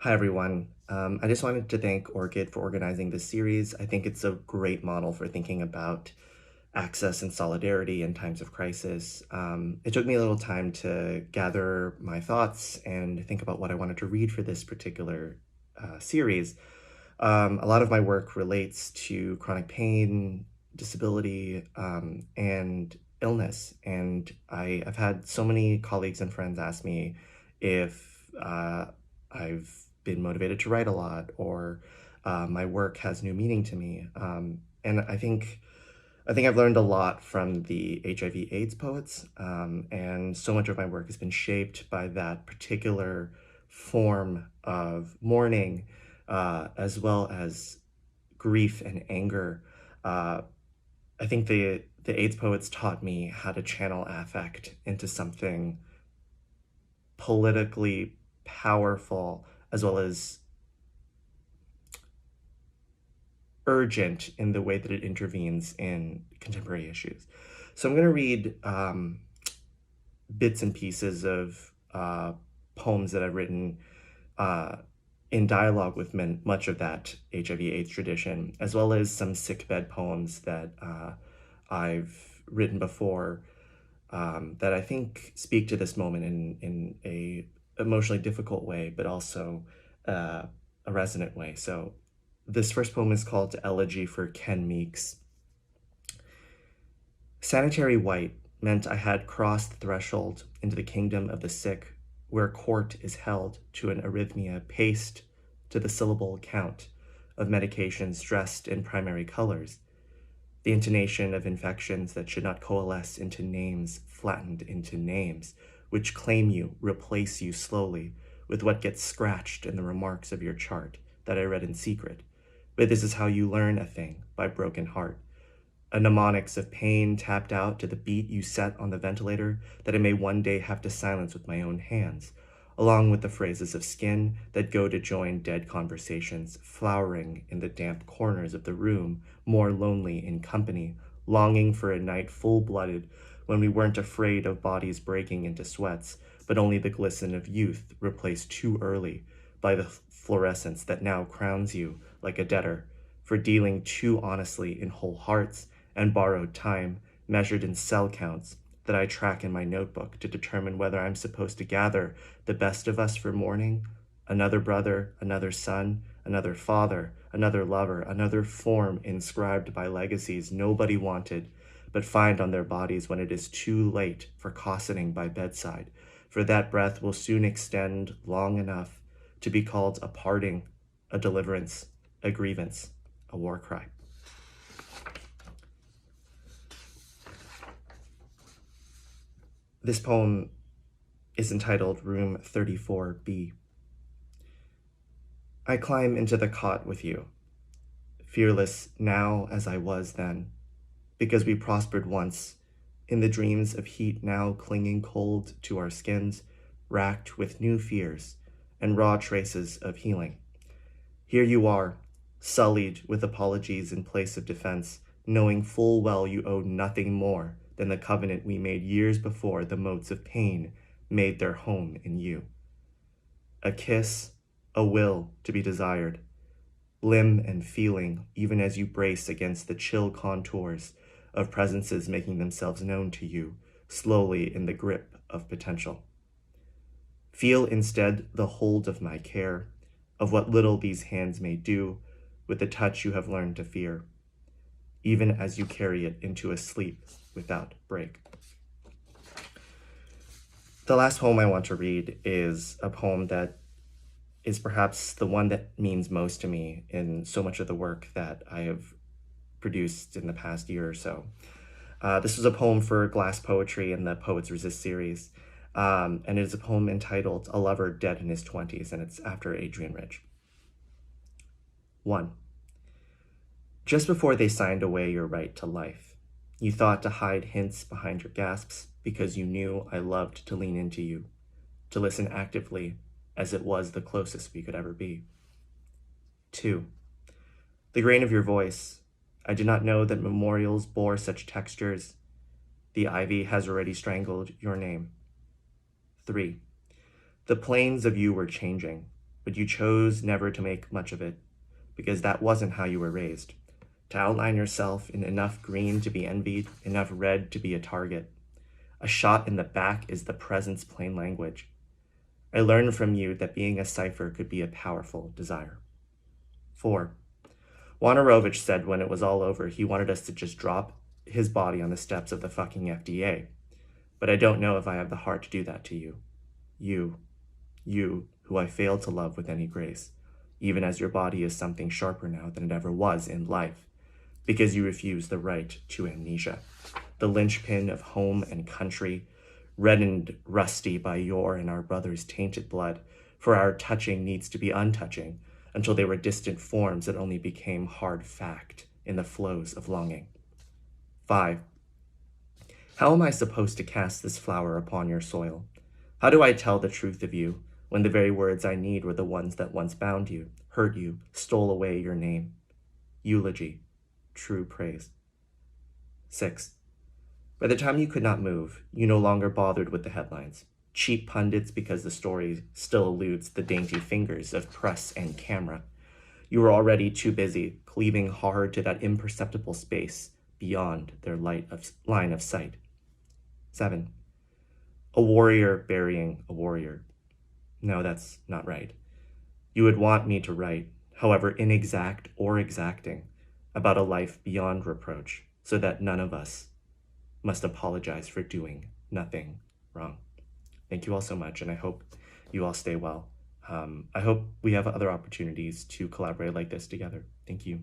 Hi, everyone. I just wanted to thank Orchid for organizing this series. I think it's a great model for thinking about access and solidarity in times of crisis. It took me a little time to gather my thoughts and think about what I wanted to read for this particular series. A lot of my work relates to chronic pain, disability, and illness. And I've had so many colleagues and friends ask me if I've been motivated to write a lot or my work has new meaning to me. And I think I've learned a lot from the HIV/AIDS poets, and so much of my work has been shaped by that particular form of mourning, as well as grief and anger. Uh, I think the AIDS poets taught me how to channel affect into something politically powerful, as well as urgent in the way that it intervenes in contemporary issues. So I'm going to read bits and pieces of poems that I've written uh, in dialogue with much of that HIV/AIDS tradition, as well as some sickbed poems that I've written before that I think speak to this moment in a emotionally difficult way, but also a resonant way. So this first poem is called Elegy for Ken Meeks. Sanitary white meant I had crossed the threshold into the kingdom of the sick, where court is held to an arrhythmia paced to the syllable count of medications dressed in primary colors, the intonation of infections that should not coalesce into names flattened into names, which claim you, replace you slowly with what gets scratched in the remarks of your chart that I read in secret. But this is how you learn a thing, by broken heart. A mnemonics of pain tapped out to the beat you set on the ventilator that I may one day have to silence with my own hands, along with the phrases of skin that go to join dead conversations, flowering in the damp corners of the room, more lonely in company, longing for a night full-blooded when we weren't afraid of bodies breaking into sweats, but only the glisten of youth replaced too early by the fluorescence that now crowns you like a debtor for dealing too honestly in whole hearts and borrowed time measured in cell counts that I track in my notebook to determine whether I'm supposed to gather the best of us for mourning, another brother, another son, another father, another lover, another form inscribed by legacies nobody wanted, but find on their bodies when it is too late for cosseting by bedside, for that breath will soon extend long enough to be called a parting, a deliverance, a grievance, a war cry. This poem is entitled Room 34B. I climb into the cot with you, fearless now as I was then, because we prospered once, in the dreams of heat now clinging cold to our skins, racked with new fears and raw traces of healing. Here you are, sullied with apologies in place of defense, knowing full well you owe nothing more than the covenant we made years before the motes of pain made their home in you. A kiss, a will to be desired, limb and feeling even as you brace against the chill contours of presences making themselves known to you, slowly in the grip of potential. Feel instead the hold of my care, of what little these hands may do with the touch you have learned to fear, even as you carry it into a sleep without break. The last poem I want to read is a poem that is perhaps the one that means most to me in so much of the work that I have produced in the past year or so. This was a poem for Glass Poetry in the Poets Resist series, and it is a poem entitled A Lover Dead in His 20s, and it's after Adrian Rich. 1. Just before they signed away your right to life, you thought to hide hints behind your gasps because you knew I loved to lean into you, to listen actively as it was the closest we could ever be. 2. The grain of your voice. I did not know that memorials bore such textures. The ivy has already strangled your name. 3. The plains of you were changing, but you chose never to make much of it, because that wasn't how you were raised. To outline yourself in enough green to be envied, enough red to be a target. A shot in the back is the present's plain language. I learned from you that being a cipher could be a powerful desire. 4. Wanarovich said when it was all over, he wanted us to just drop his body on the steps of the fucking FDA. But I don't know if I have the heart to do that to you. You, who I failed to love with any grace, even as your body is something sharper now than it ever was in life, because you refuse the right to amnesia, the linchpin of home and country, reddened rusty by your and our brothers' tainted blood, for our touching needs to be untouching, until they were distant forms that only became hard fact in the flows of longing. 5. How am I supposed to cast this flower upon your soil? How do I tell the truth of you, when the very words I need were the ones that once bound you, hurt you, stole away your name? Eulogy, true praise. 6. By the time you could not move, you no longer bothered with the headlines. Cheap pundits because the story still eludes the dainty fingers of press and camera. You were already too busy cleaving hard to that imperceptible space beyond their line of sight. 7. A warrior burying a warrior. No, that's not right. You would want me to write, however inexact or exacting, about a life beyond reproach, so that none of us must apologize for doing nothing wrong. Thank you all so much, and I hope you all stay well. I hope we have other opportunities to collaborate like this together. Thank you.